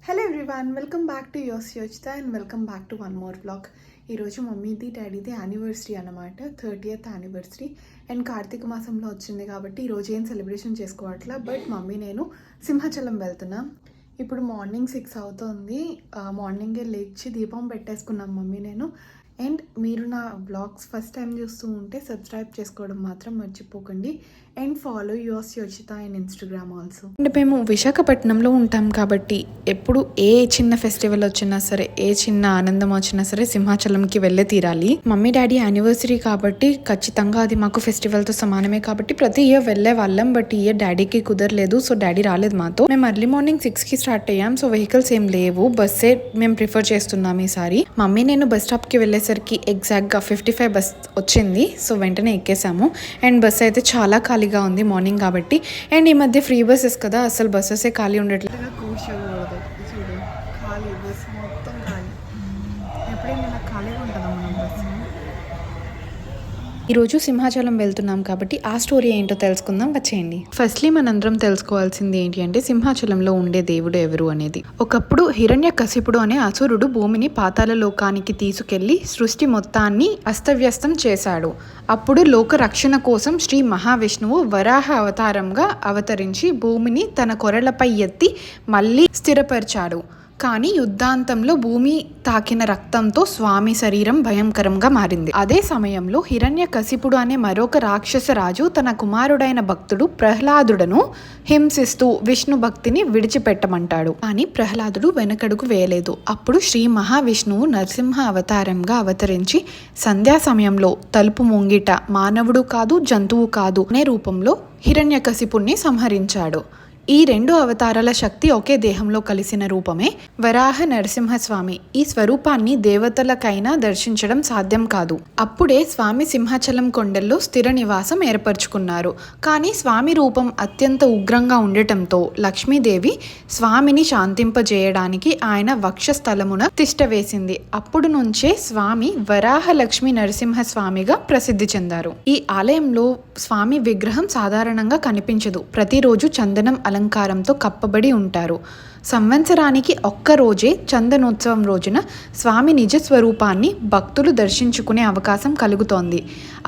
Hello everyone, welcome back to Yos Yochitha and welcome back to one more blog. ఈరోజు మమ్మీది డాడీది anniversary అనమాట, 30th anniversary. And Karthika మాసంలో వచ్చింది కాబట్టి ఈరోజు ఏం సెలబ్రేషన్ చేసుకోవట్లా. బట్ మమ్మీ నేను సింహాచలం వెళ్తున్నాం. ఇప్పుడు మార్నింగ్ 6 అవుతుంది. మార్నింగే లేచి దీపం పెట్టేసుకున్నాం మమ్మీ నేను. అండ్ మీరు నా బ్లాగ్స్ ఫస్ట్ టైం చూస్తూ ఉంటే సబ్స్క్రైబ్ చేసుకోవడం మాత్రం మర్చిపోకండి. And follow Yos Yochitha and Instagram also. And మేము విశాఖపట్నంలో ఉంటాం కాబట్టి ఎప్పుడు ఏ చిన్న ఫెస్టివల్ వచ్చినా సరే, ఏ చిన్న ఆనందం వచ్చినా సరే సింహాచలంకి వెళ్ళే తీరాలి. మమ్మీ డాడీ యానివర్సరీ కాబట్టి ఖచ్చితంగా అది మాకు ఫెస్టివల్తో సమానమే కాబట్టి ప్రతి ఇయర్ వెళ్ళే వాళ్ళం. బట్ ఈ ఇయర్ డాడీకి కుదరలేదు, సో డాడీ రాలేదు మాతో. మేము ఎర్లీ మార్నింగ్ 6కి స్టార్ట్ అయ్యాం. సో వెహికల్స్ ఏం లేవు, బస్సే మేము ప్రిఫర్ చేస్తున్నాం ఈసారి. మమ్మీ నేను బస్ స్టాప్కి వెళ్ళేసరికి ఎగ్జాక్ట్గా 55 బస్ వచ్చింది. సో వెంటనే ఎక్కేసాము. అండ్ బస్ అయితే చాలా ఖాళీగా ఉంది మార్నింగ్ కాబట్టి. అండ్ ఈ మధ్య ఫ్రీ బస్సెస్ కదా, అసలు బస్సెసే ఖాళీ ఉండట్లేదు. కూర్చోకూడదు, చూడు ఖాళీ బస్ మొత్తం ఖాళీ. ఎప్పుడైనా ఖాళీగా ఉంటుందా మనం బస్సు? ఈరోజు సింహాచలం వెళ్తున్నాం కాబట్టి ఆ స్టోరీ ఏంటో తెలుసుకుందాం, వచ్చేయండి. ఫస్ట్లీ మనందరం తెలుసుకోవాల్సింది ఏంటి అంటే సింహాచలంలో ఉండే దేవుడు ఎవరు అనేది. ఒకప్పుడు హిరణ్యకశిపుడు అనే అసురుడు భూమిని పాతాళ లోకానికి తీసుకెళ్లి సృష్టి మొత్తాన్ని అస్తవ్యస్తం చేశాడు. అప్పుడు లోక రక్షణ కోసం శ్రీ మహావిష్ణువు వరాహ అవతారంగా అవతరించి భూమిని తన కొరలపై ఎత్తి మళ్ళీ స్థిరపరిచాడు. కానీ యుద్ధాంతంలో భూమి తాకిన రక్తంతో స్వామి శరీరం భయంకరంగా మారింది. అదే సమయంలో హిరణ్యకశిపుడు అనే మరొక రాక్షస రాజు తన కుమారుడైన భక్తుడు ప్రహ్లాదుడను హింసిస్తూ విష్ణు భక్తిని విడిచిపెట్టమంటాడు. కానీ ప్రహ్లాదుడు వెనకడుగు వేయలేదు. అప్పుడు శ్రీ మహావిష్ణువు నరసింహ అవతారంగా అవతరించి సంధ్యా సమయంలో తలుపు ముంగిట మానవుడు కాదు జంతువు కాదు అనే రూపంలో హిరణ్యకశిపుణ్ణి సంహరించాడు. ఈ 2 అవతారాల శక్తి ఒకే దేహంలో కలిసిన రూపమే వరాహ నరసింహస్వామి. ఈ స్వరూపాన్ని దేవతలకైనా దర్శించడం సాధ్యం కాదు. అప్పుడే స్వామి సింహాచలం కొండల్లో స్థిర నివాసం ఏర్పరచుకున్నారు. కానీ స్వామి రూపం అత్యంత ఉగ్రంగా ఉండటంతో లక్ష్మీదేవి స్వామిని శాంతింపజేయడానికి ఆయన వక్షస్థలమున తిష్టవేసింది. అప్పుడు నుంచే స్వామి వరాహ లక్ష్మీ నరసింహస్వామిగా ప్రసిద్ధి చెందారు. ఈ ఆలయంలో స్వామి విగ్రహం సాధారణంగా కనిపించదు. ప్రతిరోజు చందనం అలంకారంతో కప్పబడి ఉంటారు. సంవత్సరానికి ఒక్క రోజే చందనోత్సవం రోజున స్వామి నిజ స్వరూపాన్ని భక్తులు దర్శించుకునే అవకాశం కలుగుతోంది.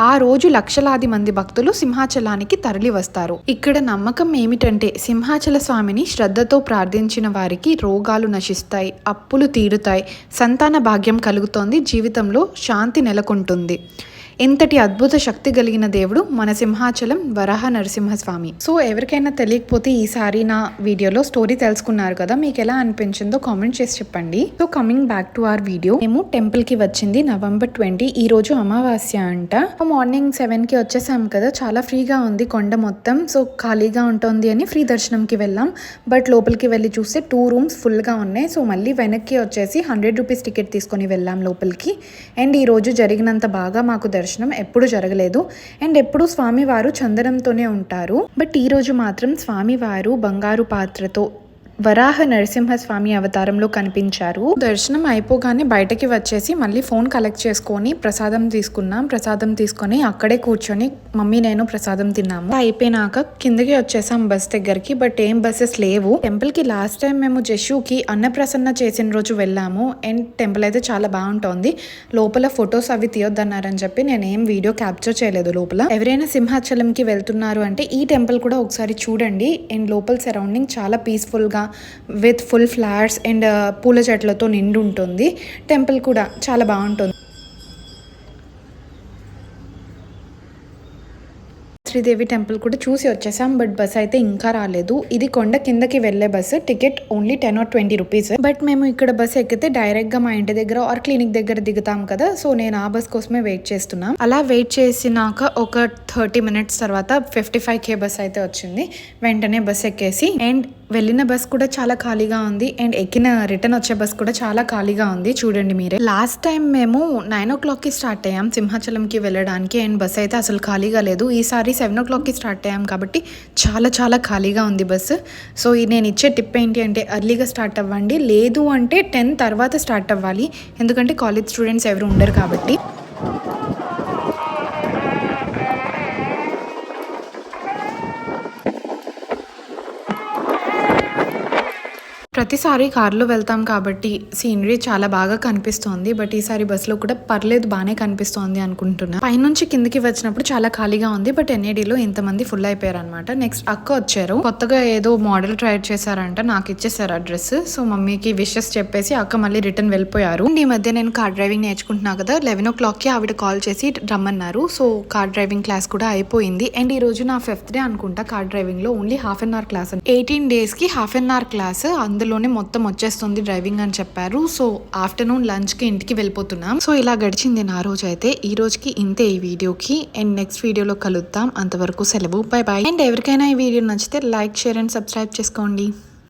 ఆ రోజు లక్షలాది మంది భక్తులు సింహాచలానికి తరలి వస్తారు. ఇక్కడ నమ్మకం ఏమిటంటే సింహాచల స్వామిని శ్రద్ధతో ప్రార్థించిన వారికి రోగాలు నశిస్తాయి, అప్పులు తీరుతాయి, సంతాన భాగ్యం కలుగుతోంది, జీవితంలో శాంతి నెలకొంటుంది. ఇంతటి అద్భుత శక్తి కలిగిన దేవుడు మన సింహాచలం వరాహ నరసింహస్వామి. సో ఎవరికైనా తెలియకపోతే ఈసారి నా వీడియోలో స్టోరీ తెలుసుకున్నారు కదా, మీకు ఎలా అనిపించిందో కామెంట్ చేసి చెప్పండి. So coming back to our video, మేము టెంపుల్ కి వచ్చింది November 20. ఈ రోజు అమావాస్య అంట. మార్నింగ్ 7కి వచ్చేసాం కదా, చాలా ఫ్రీగా ఉంది కొండ మొత్తం. సో ఖాళీగా ఉంటుంది అని ఫ్రీ దర్శనంకి వెళ్ళాం. బట్ లోపలికి వెళ్ళి చూస్తే 2 రూమ్స్ ఫుల్గా ఉన్నాయి. సో మళ్ళీ వెనక్కి వచ్చేసి 100 రూపీస్ టికెట్ తీసుకొని వెళ్ళాం లోపలికి. అండ్ ఈ రోజు జరిగినంత బాగా మాకు దర్శనం ఎప్పుడు జరగలేదు. అండ్ ఎప్పుడు స్వామివారు చందనంతోనే ఉంటారు. బట్ ఈ రోజు మాత్రం స్వామివారు బంగారు పాత్రతో వరాహ నరసింహస్వామి అవతారంలో కనిపించారు. దర్శనం అయిపోగానే బయటకి వచ్చేసి మళ్ళీ ఫోన్ కలెక్ట్ చేసుకొని ప్రసాదం తీసుకున్నాం. ప్రసాదం తీసుకొని అక్కడే కూర్చొని మమ్మీ నేను ప్రసాదం తిన్నాము. అయిపోయినాక కిందకి వచ్చేసాం బస్ దగ్గరికి. బట్ ఏం బస్సెస్ లేవు. టెంపుల్ కి లాస్ట్ టైం మేము జషుకి అన్నప్రసన్న చేసిన రోజు వెళ్ళాము. అండ్ టెంపుల్ అయితే చాలా బాగుంటుంది. లోపల ఫొటోస్ అవి తీయొద్దన్నారని చెప్పి నేను ఏం వీడియో క్యాప్చర్ చేయలేదు లోపల. ఎవరైనా సింహాచలంకి వెళ్తున్నారు అంటే ఈ టెంపుల్ కూడా ఒకసారి చూడండి. అండ్ లోపల సరౌండింగ్ చాలా పీస్ఫుల్ గా విత్ ఫుల్ ఫ్లవర్స్ అండ్ పూల చెట్లతో నిండి ఉంటుంది. టెంపుల్ కూడా చాలా బాగుంటుంది. శ్రీదేవి టెంపుల్ కూడా చూసి వచ్చేసాం. బట్ బస్ అయితే ఇంకా రాలేదు. ఇది కొండ కిందకి వెళ్లే bus. Ticket only 10 or 20 rupees. But మేము ఇక్కడ బస్ ఎక్కితే డైరెక్ట్ గా మా ఇంటి దగ్గర ఆర్ క్లినిక్ దగ్గర దిగుతాం కదా. సో నేను ఆ బస్ కోసమే వెయిట్ చేస్తున్నాం. అలా వెయిట్ చేసినాక ఒక 30 minutes తర్వాత 55K బస్ అయితే వచ్చింది. వెంటనే బస్ ఎక్కేసి అండ్ వెళ్ళిన బస్ కూడా చాలా ఖాళీగా ఉంది. అండ్ ఎక్కిన రిటర్న్ వచ్చే బస్ కూడా చాలా ఖాళీగా ఉంది, చూడండి మీరే. లాస్ట్ టైం మేము 9 o'clockకి స్టార్ట్ అయ్యాం సింహాచలంకి వెళ్ళడానికి. అండ్ బస్ అయితే అసలు ఖాళీగా లేదు. ఈసారి 7 o'clockకి స్టార్ట్ అయ్యాం కాబట్టి చాలా చాలా ఖాళీగా ఉంది బస్సు. సో నేను ఇచ్చే టిప్ ఏంటి అంటే ఎర్లీగా స్టార్ట్ అవ్వండి. లేదు అంటే 10 తర్వాత స్టార్ట్ అవ్వాలి. ఎందుకంటే కాలేజ్ స్టూడెంట్స్ ఎవరు ఉండరు కాబట్టి. ప్రతిసారి కార్లో వెళ్తాం కాబట్టి సీనరీ చాలా బాగా కనిపిస్తోంది. బట్ ఈసారి బస్సులో కూడా పర్లేదు బాగానే కనిపిస్తోంది అనుకుంటున్నా. పైనుంచి కిందకి వచ్చినప్పుడు చాలా ఖాళీగా ఉంది. బట్ ఎన్ఏడిలో ఇంతమంది ఫుల్ అయిపోయారు అనమాట. నెక్స్ట్ అక్క వచ్చారు. కొత్తగా ఏదో మోడల్ ట్రై చేశారంట, నాకు ఇచ్చేసారు అడ్రస్. సో మమ్మీకి విషెస్ చెప్పేసి అక్క మళ్ళీ రిటర్న్ వెళ్ళిపోయారు. ఈ మధ్య నేను కార్ డ్రైవింగ్ నేర్చుకుంటున్నా కదా, 11 o'clockకి ఆవిడ కాల్ చేసి రమ్మన్నారు. సో కార్ డ్రైవింగ్ క్లాస్ కూడా అయిపోయింది. అండ్ ఈ రోజు నా 5th డే అనుకుంటా కార్ డ్రైవింగ్ లో. Only half an hour class, 18 days కి హాఫ్ అన్ అవర్ క్లాస్, అందులోనే మొత్తం వచ్చేస్తుంది డ్రైవింగ్ అని చెప్పారు. సో ఆఫ్టర్నూన్ లంచ్ కి ఇంటికి వెళ్ళిపోతున్నాం. సో ఇలా గడిచింది నా రోజు అయితే. ఈ రోజుకి ఇంతే ఈ వీడియోకి. అండ్ నెక్స్ట్ వీడియోలో కలుద్దాం. అంతవరకు సెలవు, బై బై. అండ్ ఎవరికైనా ఈ వీడియో నచ్చితే లైక్, షేర్ అండ్ సబ్స్క్రైబ్ చేసుకోండి.